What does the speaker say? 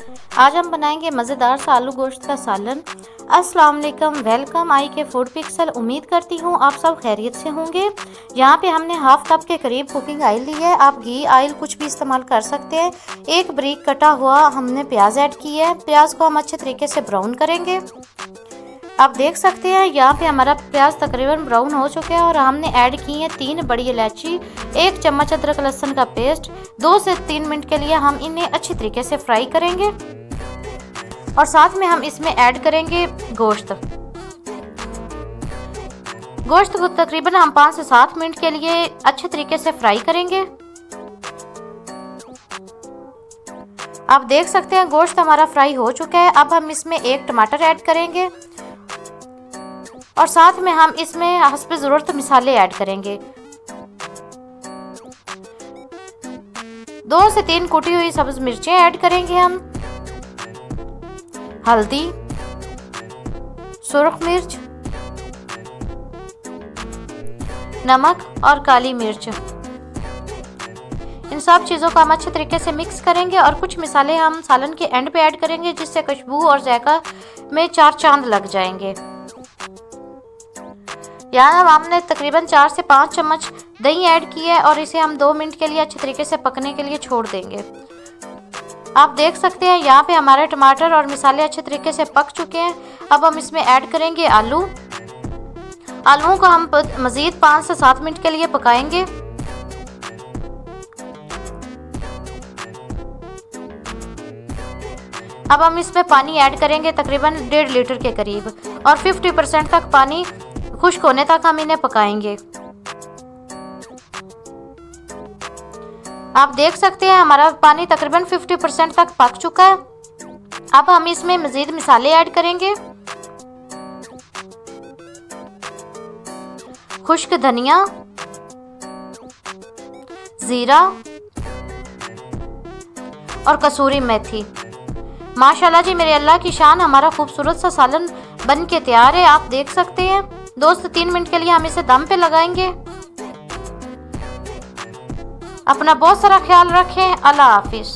आज हम बनाएंगे मज़ेदार सा आलू गोश्त का सालन। अस्सलाम वालेकुम, वेलकम आई के फूड पिक्सल। उम्मीद करती हूँ आप सब खैरियत से होंगे। यहाँ पे हमने हाफ कप के करीब कुकिंग ऑयल ली है। आप घी ऑयल कुछ भी इस्तेमाल कर सकते हैं। एक बारीक कटा हुआ हमने प्याज ऐड किया है। प्याज को हम अच्छे तरीके से ब्राउन करेंगे। आप देख सकते हैं यहाँ पे हमारा प्याज तकरीबन ब्राउन हो चुका है और हमने ऐड की है 3 बड़ी इलायची, 1 चम्मच अदरक लहसुन का पेस्ट। 2 से 3 मिनट के लिए हम इन्हें अच्छी तरीके से फ्राई करेंगे और साथ में हम इसमें ऐड करेंगे गोश्त को तकरीबन हम 5 से 7 मिनट के लिए अच्छे तरीके से फ्राई करेंगे। आप देख सकते हैं गोश्त हमारा फ्राई हो चुका है। अब हम इसमें 1 टमाटर ऐड करेंगे और साथ में हम इसमें हस्बे ज़रूरत मसाले ऐड करेंगे। 2 से 3 कुटी हुई सब्ज मिर्चें ऐड करेंगे हम, हल्दी, सुर्ख मिर्च, नमक और काली मिर्च। इन सब चीज़ों को हम अच्छे तरीके से मिक्स करेंगे और कुछ मसाले हम सालन के एंड पे ऐड करेंगे जिससे खुशबू और जायका में 4 चांद लग जाएंगे। यहाँ हमने तकरीबन 4 से 5 चम्मच दही ऐड की है और इसे हम 2 मिनट के लिए अच्छे तरीके से पकने के लिए छोड़ देंगे। आप देख सकते हैं यहाँ पे हमारे टमाटर और मसाले अच्छे तरीके से पक चुके हैं। अब हम इसमें ऐड करेंगे आलूओं को हम मज़ीद 5 से 7 मिनट के लिए पकाएंगे। अब हम इसमें पानी ऐड करेंगे तकरीबन 1.5 लीटर के करीब और 50% तक पानी खुश्क होने तक हम इन्हें पकाएंगे। आप देख सकते हैं हमारा पानी तकरीबन 50% तक पक चुका है। अब हम इसमें मज़ीद मसाले ऐड करेंगे। खुश्क धनिया, जीरा और कसूरी मेथी। माशाल्लाह जी, मेरे अल्लाह की शान, हमारा खूबसूरत सा सालन बन के तैयार है। आप देख सकते हैं 2 से 3 मिनट के लिए हम इसे दम पे लगाएंगे। अपना बहुत सारा ख्याल रखें। अल्लाह हाफिज।